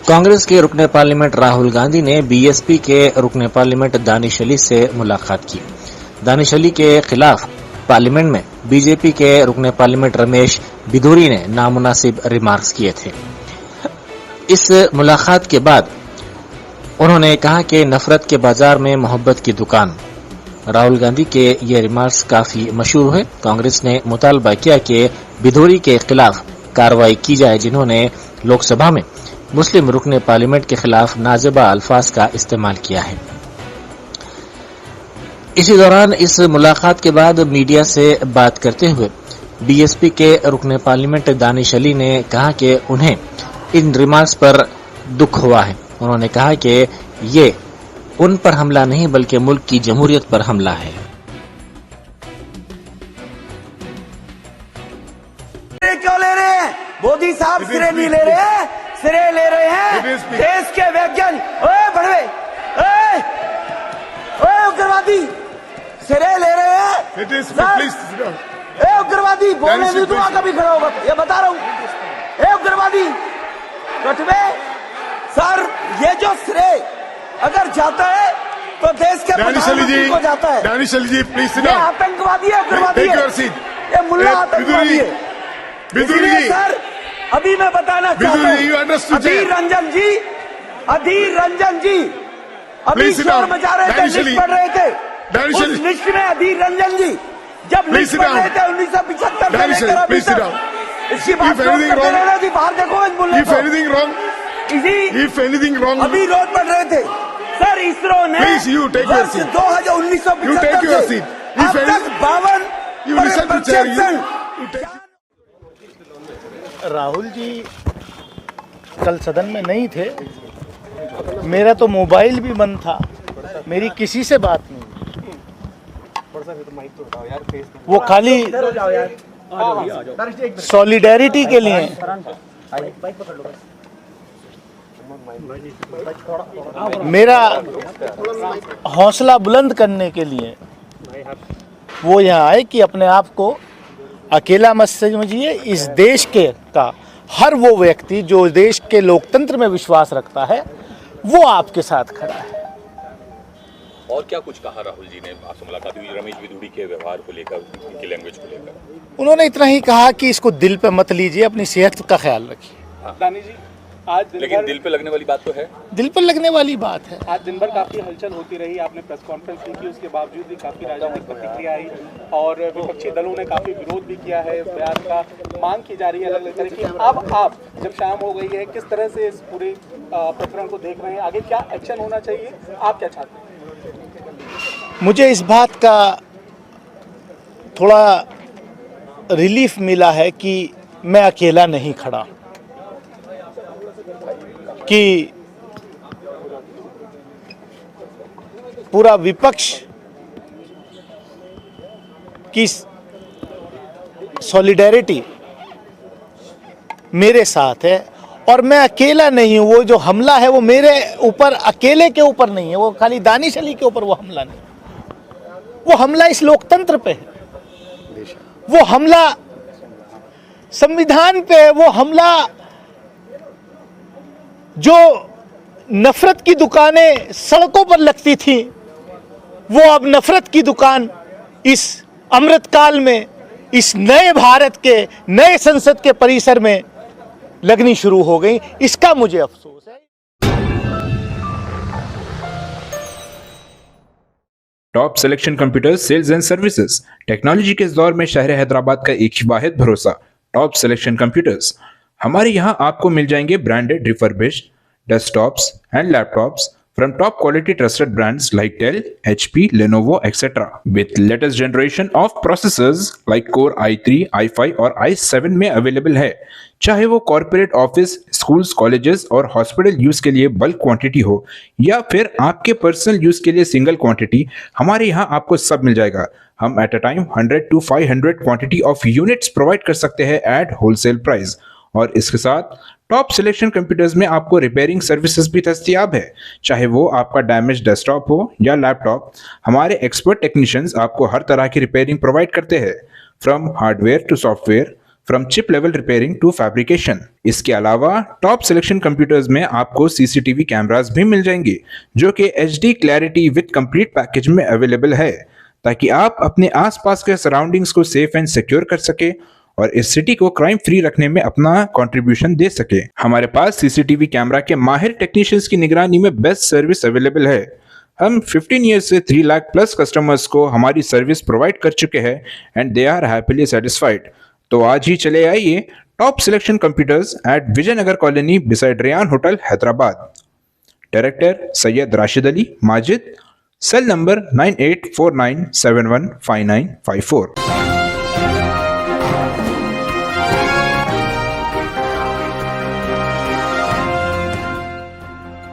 कांग्रेस के रुकने पार्लियामेंट राहुल गांधी ने बीएसपी के रुकने पार्लियामेंट दानिश अली से मुलाकात की। दानिश अली के खिलाफ पार्लियामेंट में बीजेपी के रुकने पार्लियामेंट रमेश बिधूरी ने नामुनासिब रिमार्क्स किए थे। इस मुलाकात के बाद उन्होंने कहा कि नफरत के बाजार में मोहब्बत की दुकान। राहुल गांधी के ये रिमार्क्स काफी मशहूर हुए। कांग्रेस ने मुतालबा किया कि बिधूरी के खिलाफ कार्रवाई की जाए, जिन्होंने लोकसभा में मुस्लिम रुकने पार्लियामेंट के खिलाफ नाजिबा अल्फाज का इस्तेमाल किया है। इसी दौरान इस मुलाकात के बाद मीडिया से बात करते हुए बीएसपी के रुकने पार्लियामेंट दानिश अली ने कहा कि उन्हें इन रिमार्क्स पर दुख हुआ है। उन्होंने कहा कि ये उन पर हमला नहीं बल्कि मुल्क की जमहूरियत पर हमला है। क्यों ले रहे हैं? मोदी साहब सिरे नहीं ले रहे हैं, सिरे ले रहे हैं देश के वैज्ञानिक। ओए बड़वे, ओए उग्रवादी, सिरे ले रहे हैं। ए उग्रवादी, बोलने नहीं दूंगा कभी खड़ा होगा, ये बता रहा हूं। ए उग्रवादी कटवे सर, ये जो श्रेय अगर जाता है तो देश के प्रधानमंत्री को जाता है। दानिश अली जी प्लीज सिट ये डाउन। आतंकवादी है, उग्रवादी है, ये मुल्ला आतंकवादी है। बिधूरी सर अभी मैं बताना चाहता हूँ, अधीर रंजन जी अभी शोर मचा रहे थे, लिस्ट पढ़ रहे थे। उस लिस्ट में अधीर रंजन जी जब लिस्ट पढ़ रहे थे 1975 से लेकर अभी तक, इसकी बात करते रहना जी। बाहर देखो इस मुल्ले को, अभी रोज पढ़ रहे थे। सर इसरो ने वर्ष 1975 से अब तक 52 राहुल जी कल सदन में नहीं थे, मेरा तो मोबाइल भी बंद था, मेरी किसी से बात नहीं। वो खाली सॉलिडेरिटी के लिए, मेरा हौसला बुलंद करने के लिए वो यहाँ आए कि अपने आप को अकेला मत समझिए। इस देश के का हर वो व्यक्ति जो देश के लोकतंत्र में विश्वास रखता है वो आपके साथ खड़ा है। और क्या कुछ कहा राहुल जी ने? आपसे मुलाकात हुई रमेश बिधूरी के व्यवहार को लेकर, उनकी लैंग्वेज को लेकर? उन्होंने इतना ही कहा कि इसको दिल पे मत लीजिए, अपनी सेहत का ख्याल रखिए। दानिश जी आज लेकिन दिल पे लगने वाली बात तो है। दिल पर लगने वाली बात है। आज दिन भर काफी हलचल होती रही, आपने प्रेस कॉन्फ्रेंस भी की, उसके बावजूद भी काफी राजनीतिक प्रतिक्रिया आई और विपक्षी दलों ने काफी विरोध भी किया है, बयान का मांग की जा रही है अलग अलग तरह की। अब आप जब शाम हो गई है, किस तरह से इस पूरे प्रकरण को देख रहे हैं? आगे क्या एक्शन होना चाहिए, आप क्या चाहते हैं? मुझे इस बात का थोड़ा रिलीफ मिला है कि मैं अकेला नहीं खड़ा, कि पूरा विपक्ष की सॉलिडेरिटी मेरे साथ है और मैं अकेला नहीं हूं। वो जो हमला है वो मेरे ऊपर अकेले के ऊपर नहीं है, वो खाली दानिश अली के ऊपर वो हमला नहीं, वो हमला इस लोकतंत्र पे है, वो हमला संविधान पे है, वो हमला जो नफरत की दुकानें सड़कों पर लगती थी वो अब नफरत की दुकान इस अमृतकाल में, इस नए भारत के नए संसद के परिसर में लगनी शुरू हो गई। इसका मुझे अफसोस है। Top selection computer sales and services technology के इस दौर में शहर हैदराबाद का एक ही वाहिद भरोसा टॉप सिलेक्शन कंप्यूटर्स। हमारे यहाँ आपको मिल जाएंगे branded refurbished desktops and laptops from top quality trusted brands like Dell, HP, Lenovo, etc. with latest generation of processors like Core i3, i5 और i7 में अवेलेबल है। चाहे वो कॉर्पोरेट ऑफिस, स्कूल्स, कॉलेजेस और हॉस्पिटल यूज के लिए bulk quantity हो या फिर आपके पर्सनल यूज के लिए सिंगल क्वांटिटी, हमारे यहाँ आपको सब मिल जाएगा। हम at a time 100 to 500 quantity of units provide कर सकते हैं एट होलसेल प्राइस। और इसके साथ टॉप सिलेक्शन कंप्यूटर्स में आपको रिपेयरिंग सर्विसेज भी दस्तियाब है। चाहे वो आपका डैमेज डेस्कटॉप हो या लैपटॉप, हमारे एक्सपर्ट टेक्नीशियंस आपको हर तरह की रिपेयरिंग प्रोवाइड करते हैं। From hardware to software, from chip level repairing to fabrication. इसके अलावा टॉप सिलेक्शन कंप्यूटर्स में आपको सीसीटीवी कैमरास भी मिल जाएंगे जो कि HD clarity with complete package में अवेलेबल है, ताकि आप अपने आसपास के सराउंडिंग्स को सेफ एंड सिक्योर कर सके और इस सिटी को क्राइम फ्री रखने में अपना कंट्रीब्यूशन दे सके। हमारे पास सीसीटीवी कैमरा के माहिर टेक्नीशियंस की निगरानी में बेस्ट सर्विस अवेलेबल है। हम 15 ईयर्स से 3 लाख प्लस कस्टमर्स को हमारी सर्विस प्रोवाइड कर चुके हैं and they are happily satisfied. तो आज ही चले आइए top selection computers at Vijayanagar colony beside Ryan hotel Hyderabad. Director Syed Rashid Ali Majid, cell number 9849715954।